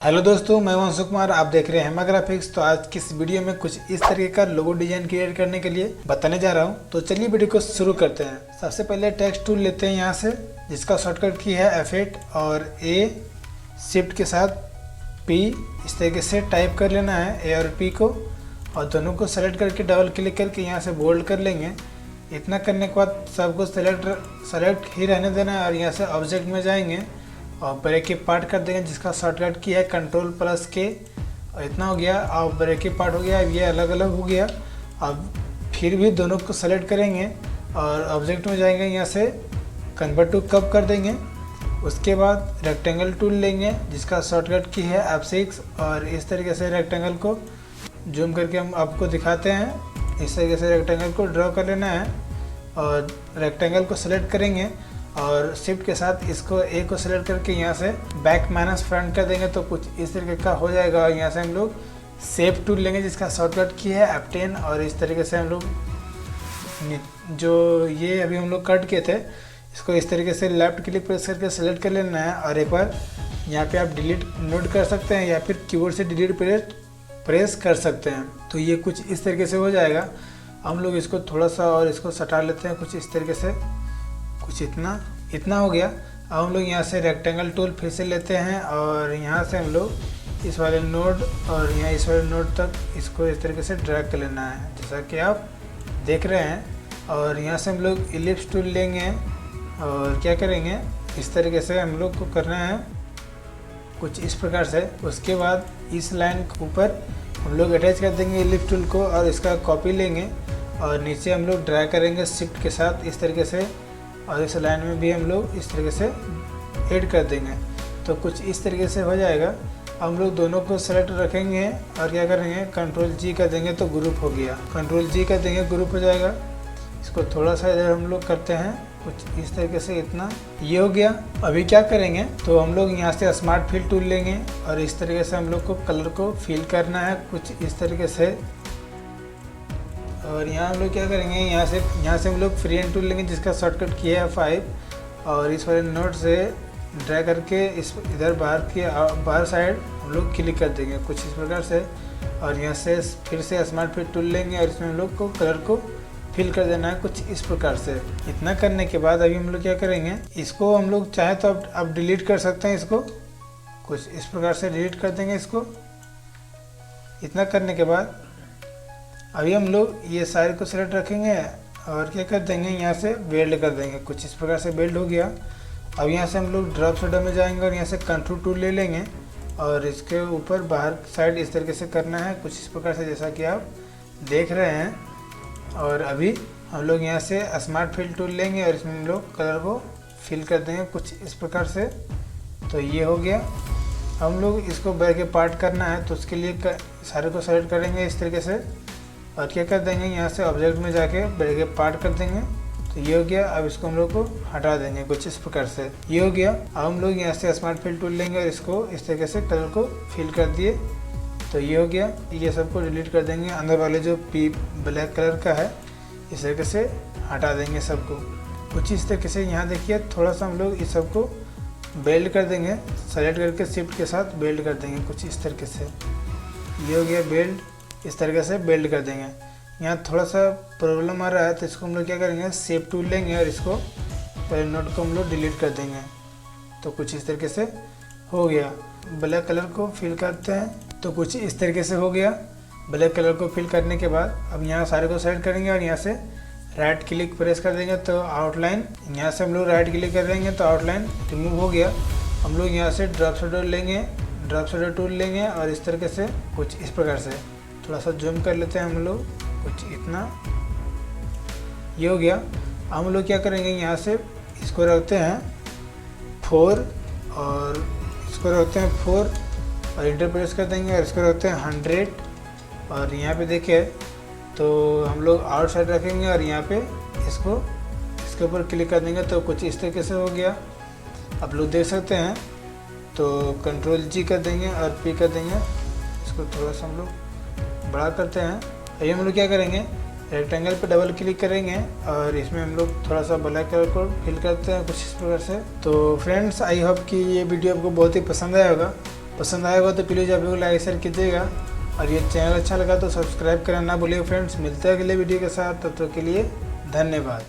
Hello दोस्तों, मैं वंशु कुमार। आप देख रहे हैं हेमा ग्राफिक्स। तो आज की इस वीडियो में कुछ इस तरीके का लोगो डिजाइन क्रिएट करने के लिए बताने जा रहा हूं। तो चलिए वीडियो को शुरू करते हैं। सबसे पहले टेक्स्ट टूल लेते हैं यहाँ से, जिसका शॉर्टकट की है F8 और A। शिफ्ट के साथ P इस तरीके से टाइप कर लेना है, A और P को, और दोनों को सेलेक्ट करके डबल क्लिक करके यहाँ से बोल्ड कर लेंगे। इतना करने के बाद सबको सेलेक्ट ही रहने देना है और यहाँ से ऑब्जेक्ट में जाएंगे और ब्रेक के पार्ट कर देंगे, जिसका शॉर्टकट की है Ctrl+K। और इतना हो गया। अब ब्रेक के पार्ट हो गया। अब ये अलग अलग हो गया। अब फिर भी दोनों को सेलेक्ट करेंगे और ऑब्जेक्ट में जाएंगे, यहाँ से कन्वर्ट टू कब कर देंगे। उसके बाद रेक्टेंगल टूल लेंगे, जिसका शॉर्टकट की है F6, और इस तरीके से रेक्टेंगल को जूम करके हम आपको दिखाते हैं। इस तरीके से रेक्टेंगल को ड्रॉ कर लेना है और रेक्टेंगल को सेलेक्ट करेंगे और शिफ्ट के साथ इसको ए को सेलेक्ट करके यहाँ से बैक माइनस फ्रंट कर देंगे, तो कुछ इस तरीके का हो जाएगा। और यहाँ से हम लोग शेप टूल लेंगे, जिसका शॉर्टकट की है F10, और इस तरीके से हम लोग जो ये अभी हम लोग कट किए थे, इसको इस तरीके से लेफ्ट क्लिक प्रेस करके सेलेक्ट कर लेना है। और एक बार यहाँ पे आप डिलीट नोट कर सकते हैं या फिर कीबोर्ड से डिलीट प्रेस कर सकते हैं। तो ये कुछ इस तरीके से हो जाएगा। हम लोग इसको थोड़ा सा और इसको सटा लेते हैं, कुछ इस तरीके से। कुछ इतना हो गया। अब हम लोग यहाँ से रेक्टेंगल टूल फिर से लेते हैं और यहाँ से हम लोग इस वाले नोड और यहाँ इस वाले नोड तक इसको इस तरीके से ड्रैग कर लेना है, जैसा कि आप देख रहे हैं। और यहाँ से हम लोग इलिप्स टूल लेंगे और क्या करेंगे, इस तरीके से हम लोग को करना है कुछ इस प्रकार से। उसके बाद इस लाइन के ऊपर हम लोग अटैच कर देंगे इलिप्स टूल को और इसका कॉपी लेंगे और नीचे हम लोग ड्रैग करेंगे शिफ्ट के साथ इस तरीके से, और इस लाइन में भी हम लोग इस तरीके से ऐड कर देंगे। तो कुछ इस तरीके से हो जाएगा। हम लोग दोनों को सेलेक्ट रखेंगे और क्या करेंगे, Ctrl+G कर देंगे तो ग्रुप हो गया। Ctrl+G कर देंगे, ग्रुप हो जाएगा। इसको थोड़ा सा इधर हम लोग करते हैं कुछ इस तरीके से। इतना ये हो गया। अभी क्या करेंगे, तो हम लोग यहाँ से स्मार्ट फिल टूल लेंगे और इस तरीके से हम लोग को कलर को फिल करना है कुछ इस तरीके से। और यहाँ हम लोग क्या करेंगे, यहाँ से हम लोग फ्री हैंड टूल लेंगे, जिसका शॉर्टकट किया है F5, और इस वाले नोट से ड्रैग करके इस इधर बाहर साइड हम लोग क्लिक कर देंगे कुछ इस प्रकार से। और यहाँ से फिर से स्मार्ट फिल टूल लेंगे और इसमें हम लोग को कलर को फिल कर देना है कुछ इस प्रकार से। इतना करने के बाद अभी हम लोग क्या करेंगे, इसको हम लोग चाहे तो अब डिलीट कर सकते हैं। इसको कुछ इस प्रकार से डिलीट कर देंगे इसको। इतना करने के बाद अभी हम लोग ये सारे को सेलेक्ट रखेंगे और क्या कर देंगे, यहाँ से बेल्ड कर देंगे कुछ इस प्रकार से। बेल्ड हो गया। अब यहाँ से हम लोग ड्रॉप शैडो में जाएंगे और यहाँ से कंट्रोल टूल ले लेंगे और इसके ऊपर बाहर साइड इस तरीके से करना है कुछ इस प्रकार से, जैसा कि आप देख रहे हैं। और अभी हम लोग यहाँ से स्मार्ट फिल टूल लेंगे और इसमें हम लोग कलर को फिल कर देंगे कुछ इस प्रकार से। तो ये हो गया। हम लोग इसको बैक के पार्ट करना है, तो उसके लिए सारे को सेलेक्ट करेंगे इस तरीके से और क्या कर देंगे, यहाँ से ऑब्जेक्ट में जाके ब्रेक के पार्ट कर देंगे। तो ये हो गया। अब इसको हम लोग को हटा देंगे कुछ इस प्रकार से। ये हो गया। अब हम लोग यहाँ से स्मार्ट फिल टूल लेंगे और इसको इस तरीके से कलर को फिल कर दिए। तो ये हो गया। ये सबको डिलीट कर देंगे। अंदर वाले जो ब्लैक कलर का है इस तरीके से हटा देंगे सबको कुछ इस तरीके से। यहाँ देखिए थोड़ा सा हम लोग इस सबको बेल्ड कर देंगे, सेलेक्ट करके शिफ्ट के साथ बेल्ड कर देंगे कुछ इस तरीके से। ये हो गया बेल्ड। इस तरीके से बेल्ड कर देंगे। यहाँ थोड़ा सा प्रॉब्लम आ रहा है, तो इसको हम लोग क्या करेंगे, शेप टूल लेंगे और इसको पहले नोट को हम लोग डिलीट कर देंगे। तो कुछ इस तरीके से हो गया। ब्लैक कलर को फिल करते हैं, तो कुछ इस तरीके से हो गया। ब्लैक कलर को फिल करने के बाद अब यहाँ सारे को सेलेक्ट करेंगे और यहाँ से राइट क्लिक प्रेस कर देंगे, तो आउटलाइन यहाँ से हम लोग राइट क्लिक कर देंगे तो आउटलाइन रिमूव हो गया। हम लोग यहाँ से ड्रॉप शैडो लेंगे, ड्रॉप शैडो टूल लेंगे और इस तरीके से कुछ इस प्रकार से थोड़ा सा जूम कर लेते हैं हम लोग कुछ इतना। ये हो गया। हम लोग क्या करेंगे, यहाँ से इसको रखते हैं 4 और इसको रखते हैं 4 और इंटर प्रेस कर देंगे और इसको रखते हैं 100। और यहाँ पे देखिए तो हम लोग आउटसाइड रखेंगे और यहाँ पे इसके ऊपर क्लिक कर देंगे, तो कुछ इस तरीके से हो गया। आप लोग देख सकते हैं। तो Ctrl+G कर देंगे और P कर देंगे। इसको थोड़ा सा हम लोग बड़ा करते हैं। अभी हम लोग क्या करेंगे, रेक्टेंगल पे डबल क्लिक करेंगे और इसमें हम लोग थोड़ा सा ब्लैक कलर को फिल करते हैं कुछ इस प्रकार से। तो फ्रेंड्स, आई होप कि ये वीडियो आपको बहुत ही पसंद आया होगा। पसंद आएगा तो प्लीज़ अभी लाइक शेयर कीजिएगा, और ये चैनल अच्छा लगा तो सब्सक्राइब करना ना भूलिए फ्रेंड्स। मिलते हैं अगले वीडियो के साथ, तब तक के लिए धन्यवाद।